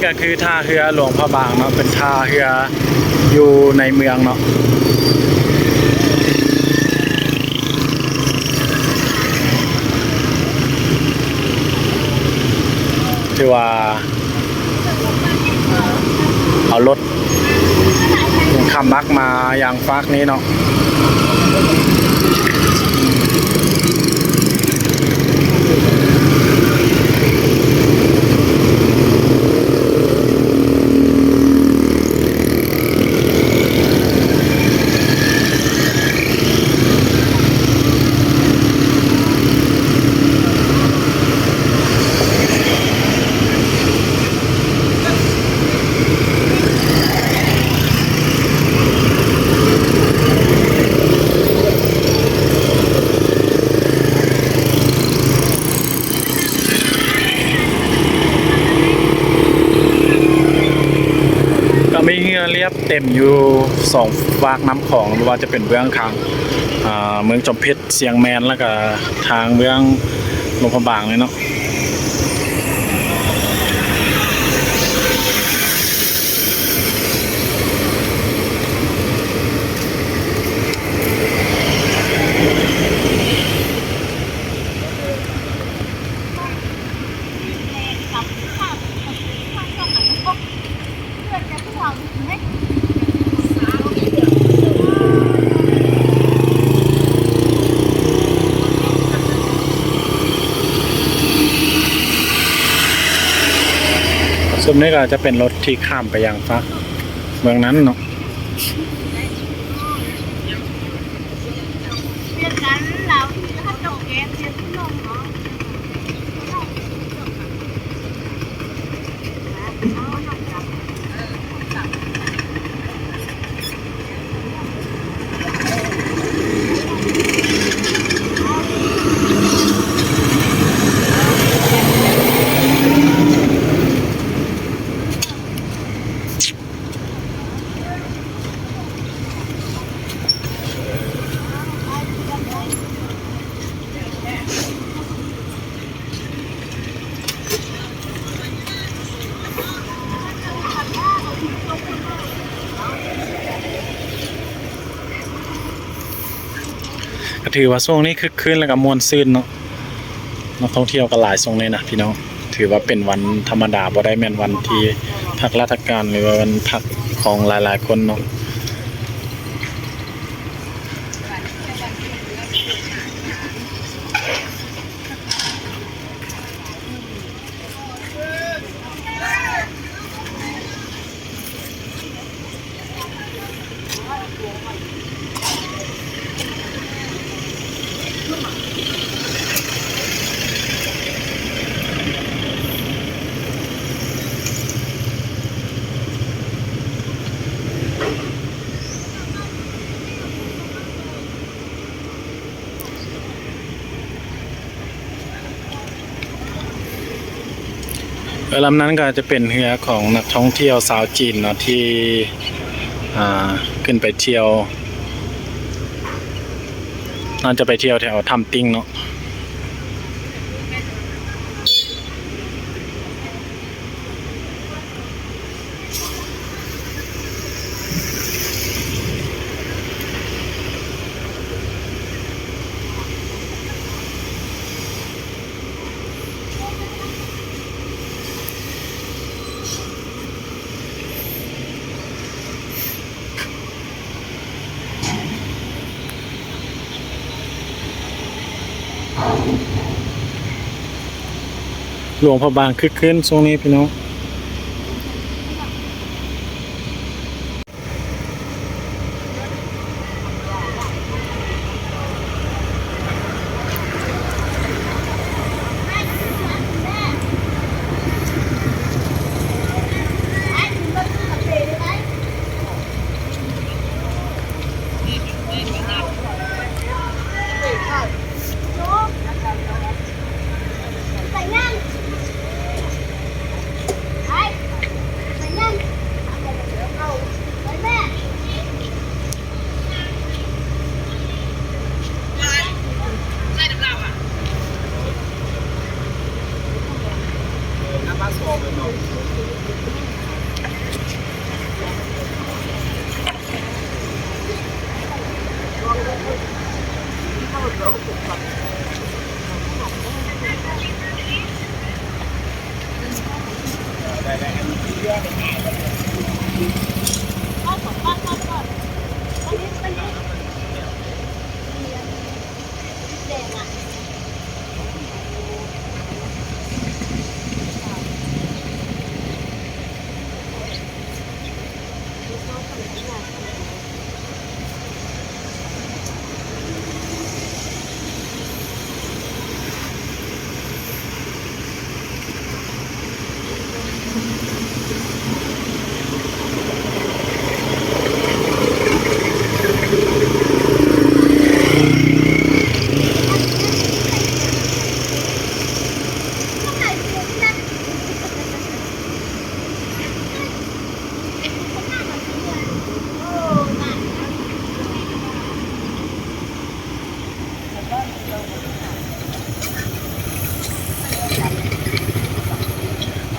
ก็คือท่าเรือหลวงพระบางเนาะเป็นท่าเรืออยู่ในเมืองเนาะที่ว่าเอารถขับมักมาอย่างฟากนี้เนาะมีเรือเรียบเต็มอยู่2 ฝากน้ำของไม่ว่าจะเป็นเบื้องข้างเมืองจอมเพชรเสียงแมนแล้วก็ทางเมืองหลวงพระบางเลยเนาะส่วนนี้ก็จะเป็นรถที่ข้ามไปยังฝั่งเมืองนั้นเนาะก็ถือว่าช่วงนี้คึกคืนแล้วก็มวลซื่นเนาะนักท่องเที่ยวก็หลายทรงเลยนะพี่น้องถือว่าเป็นวันธรรมดาบ่ได้แม่นวันที่พักราชการหรือว่าวันพักของหลายๆคนเนาะลำนั้นก็จะเป็นเรือของนักท่องเที่ยวชาวจีนเนาะที่ขึ้นไปเที่ยวน่าจะไปเที่ยวแถวถ้ำติ้งเนาะหลวงพระบางคึกคืนช่วงนี้พี่น้อง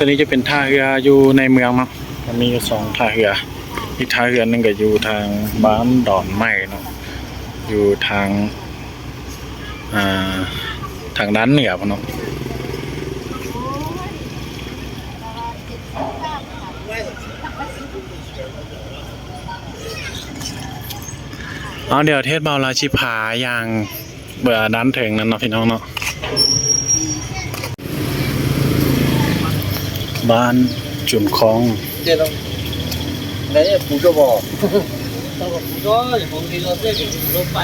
ตัวนี้จะเป็นท่าเรืออยู่ในเมืองเนาะมันมีอยู่2ท่าเรืออีกท่าเรือนึงก็อยู่ทางบ้านดอนไม้เนาะอยู่ทางทางด้านเหนือพุ่นเนาะเอาเดี๋ยวเทศบาลราชิพาอย่างเบื่อด้านถึงนั้นเนาะพี่น้องเนาะบ้านจุ่มคลอง 这种，人家捕捉不？到个捕捉，红皮到这个捕捉掰，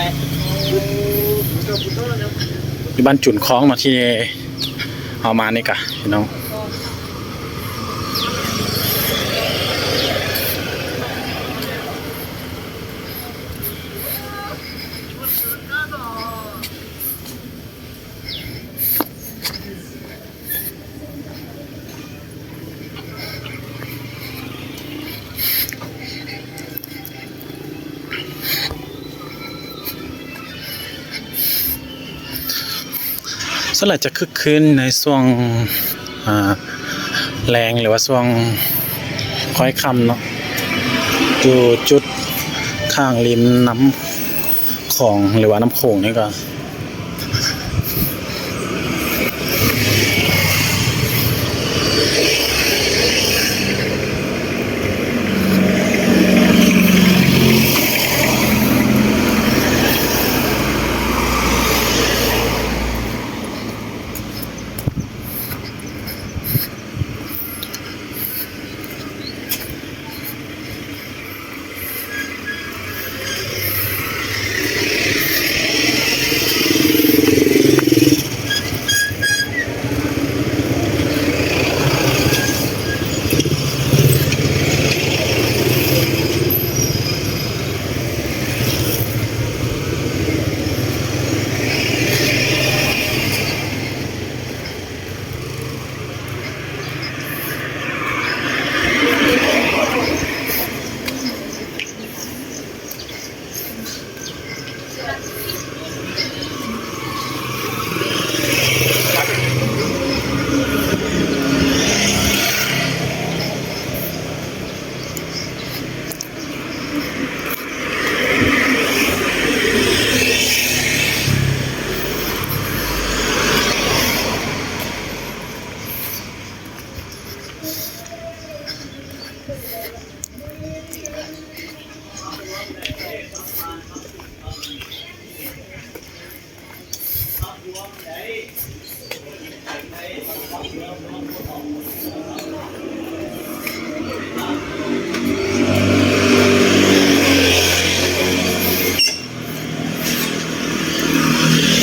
捕捉呢。 อยู่บ้านจุ่นคลองเนาะที่เอามานี่กะพี่น้องส่วนใหญ่จะคึกคืนในช่วงแรงหรือว่าช่วงค่อยค่ำเนาะอยู่จุดข้างริมน้ำของหรือว่าน้ำโขงนี่ก็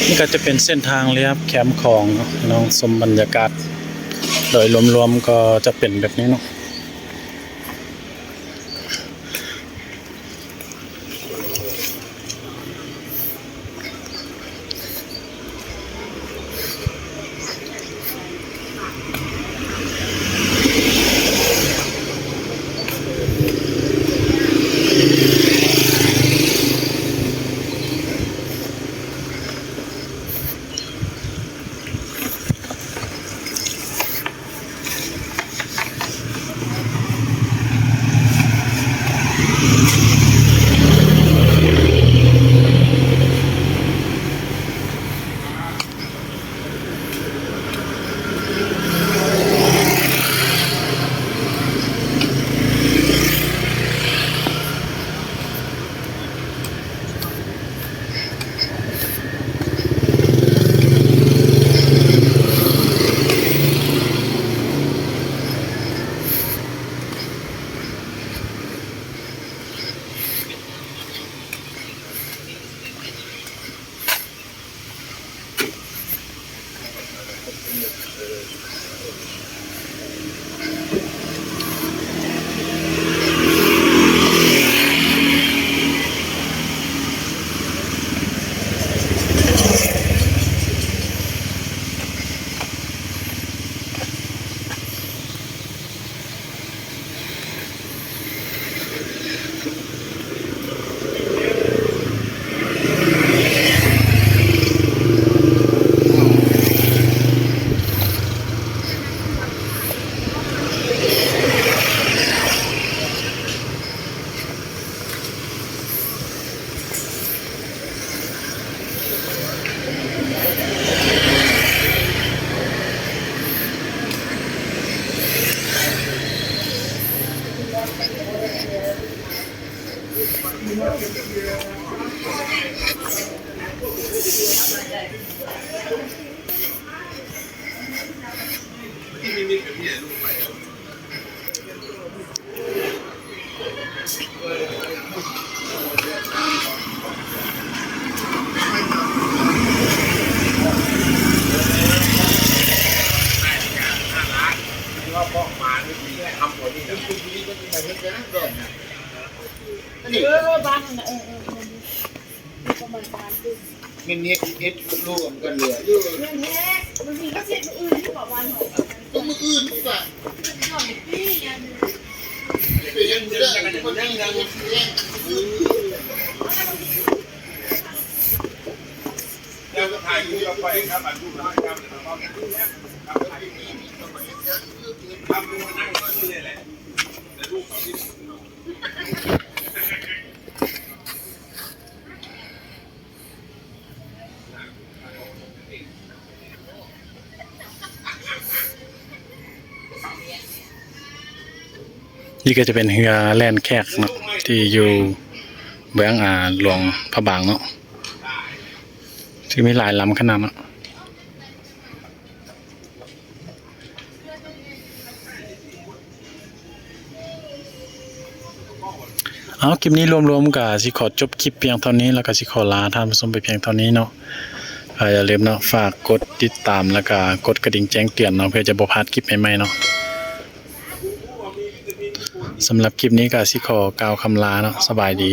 นี่ก็จะเป็นเส้นทางเลียบแคมป์ของน้องชมบรรยากาศโดยรวมๆก็จะเป็นแบบนี้เนาะ มินิเอ็ดลูกกันเลยอยู่เรื่องแท้มันมีก็เสียอื่นที่บอกวันหกก็มืออื่นทุกอย่างเป็นยังเรื่องคนยังยังเดี๋ยวก็ถ่ายรูปไปครับอันรูปนะครับครับทำดูมานั่งก็นี่แหละแต่รูปเขาที่ นี่ก็จะเป็นเรือแล่นแขกเนาะที่อยู่เบื้องหลวงพระบางเนาะที่มีหลายลำขนาดเนาะเอาคลิปนี้รวมๆกับสิขอจบคลิปเพียงเท่านี้แล้วก็สิขอลาท่านผู้ชมไปเพียงเท่านี้เนาะอย่าลืมเนาะฝากกดติดตามแล้วก็กดกระดิ่งแจ้งเตือนเนาะเพื่อจะบ่พลาดคลิปใหม่ๆเนาะสำหรับคลิปนี้ก็สิขอกล่าวคำลาเนาะสบายดี